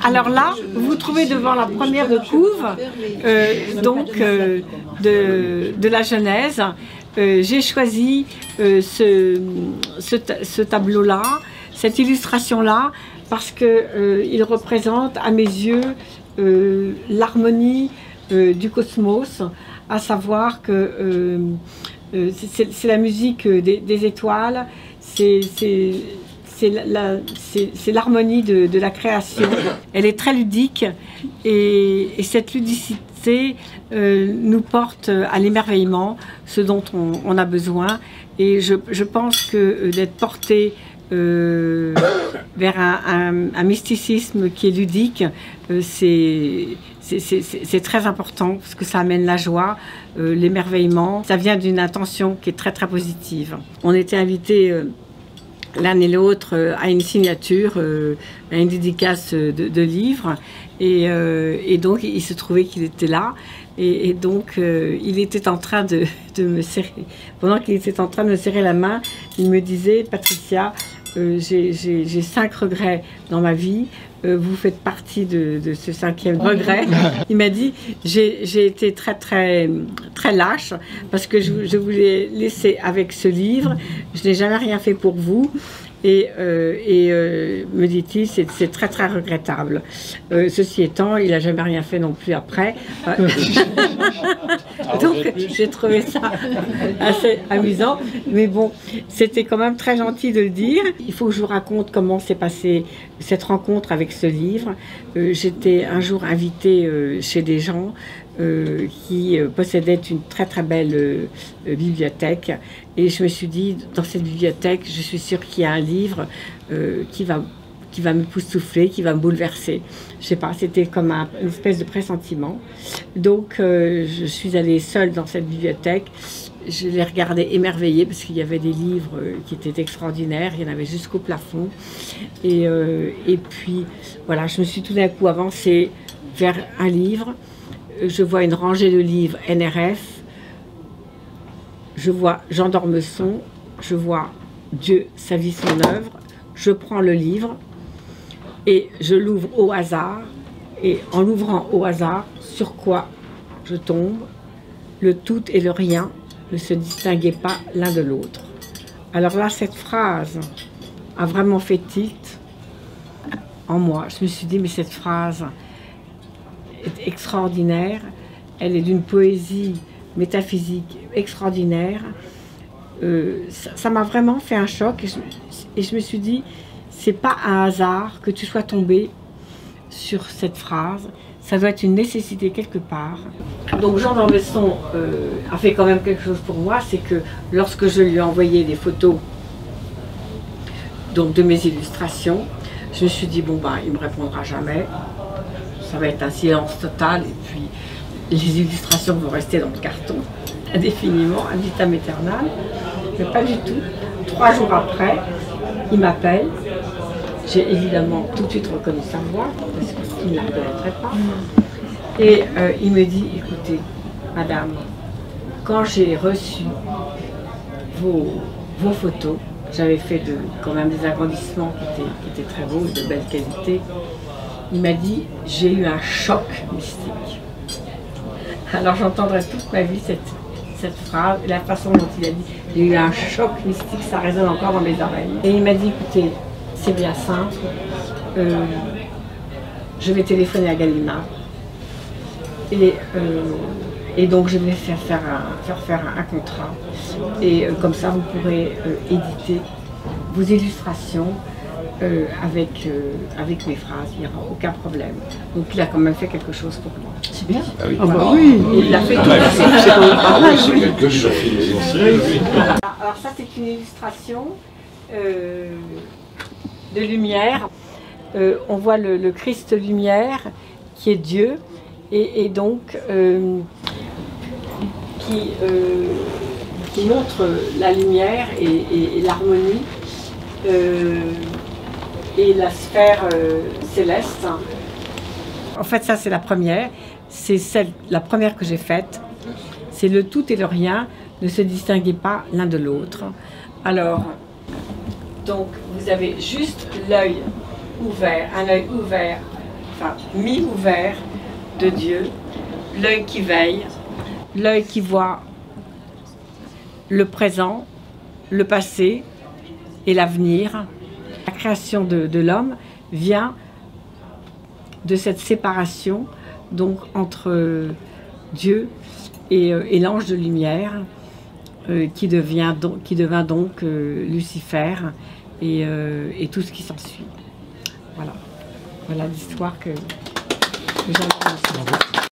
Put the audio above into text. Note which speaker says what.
Speaker 1: Alors là, vous vous trouvez devant la première de couve de la Genèse. J'ai choisi ce tableau-là, cette illustration-là, parce qu'il représente à mes yeux l'harmonie du cosmos, à savoir que c'est la musique des étoiles, c'est l'harmonie de la création. Elle est très ludique et cette ludicité nous porte à l'émerveillement, ce dont on a besoin. Et je pense que d'être porté vers un mysticisme qui est ludique, c'est très important parce que ça amène la joie, l'émerveillement. Ça vient d'une intention qui est très très positive. On était invités l'un et l'autre à une signature, à une dédicace de livres. Et donc il se trouvait qu'il était là. Et donc il était en train de me serrer. Pendant qu'il était en train de me serrer la main, il me disait: Patricia, j'ai 5 regrets dans ma vie. Vous faites partie de ce 5e regret. Il m'a dit: j'ai été très lâche parce que je vous l'ai laissé avec ce livre. Je n'ai jamais rien fait pour vous. Et me dit-il, c'est très regrettable. Ceci étant, il n'a jamais rien fait non plus après. Donc j'ai trouvé ça assez amusant. Mais bon, c'était quand même très gentil de le dire. Il faut que je vous raconte comment s'est passée cette rencontre avec ce livre. J'étais un jour invitée chez des gens qui possédaient une très belle bibliothèque. Et je me suis dit, dans cette bibliothèque, je suis sûre qu'il y a un livre qui va m'époustoufler, qui va me bouleverser. Je sais pas, c'était comme une espèce de pressentiment. Donc, je suis allée seule dans cette bibliothèque. Je les regardais émerveillée parce qu'il y avait des livres qui étaient extraordinaires. Il y en avait jusqu'au plafond. Et puis, voilà, je me suis tout d'un coup avancée vers un livre. Je vois une rangée de livres NRF. Je vois Jean d'Ormesson, je vois Dieu, sa vie, son œuvre. Je prends le livre et je l'ouvre au hasard. Et en l'ouvrant au hasard, sur quoi je tombe? Le tout et le rien ne se distinguaient pas l'un de l'autre. Alors là, cette phrase a vraiment fait tilt en moi. Je me suis dit, mais cette phrase est extraordinaire. Elle est d'une poésie métaphysique extraordinaire. Ça m'a vraiment fait un choc et je me suis dit, c'est pas un hasard que tu sois tombé sur cette phrase, ça doit être une nécessité quelque part. Donc Jean d'Ormesson a fait quand même quelque chose pour moi, c'est que lorsque je lui ai envoyé des photos donc de mes illustrations, je me suis dit, bon ben il me répondra jamais, ça va être un silence total et puis les illustrations vont rester dans le carton indéfiniment, ad vitam aeternam. Mais pas du tout. 3 jours après, il m'appelle. J'ai évidemment tout de suite reconnu sa voix, parce qu'il ne la reconnaîtrait pas. Et il me dit, écoutez, madame, quand j'ai reçu vos photos, j'avais fait quand même des agrandissements qui étaient très beaux, de belle qualité. Il m'a dit, j'ai eu un choc mystique. Alors j'entendrai toute ma vie cette phrase, la façon dont il a dit, j'ai eu un choc mystique, ça résonne encore dans mes oreilles. Et il m'a dit, écoutez, c'est bien simple, je vais téléphoner à Gallimard. Et donc je vais faire faire un contrat. Et comme ça, vous pourrez éditer vos illustrations avec mes phrases, il n'y aura aucun problème. Donc il a quand même fait quelque chose pour moi. C'est bien.
Speaker 2: Ah oui.
Speaker 1: Ah bah oui. Il l'a fait tout à fait.
Speaker 2: C'est quelque chose.
Speaker 1: Alors ça c'est une illustration de lumière. On voit le Christ lumière qui est Dieu et donc qui montre la lumière et l'harmonie. Et la sphère céleste. En fait, ça c'est la première. C'est la première que j'ai faite. C'est le tout et le rien ne se distinguaient pas l'un de l'autre. Alors, donc vous avez juste l'œil ouvert, un œil ouvert, enfin mi-ouvert de Dieu, l'œil qui veille, l'œil qui voit le présent, le passé et l'avenir. La création de l'homme vient de cette séparation donc entre Dieu et l'ange de lumière qui devint donc Lucifer et tout ce qui s'ensuit. Voilà, voilà l'histoire que j'avais.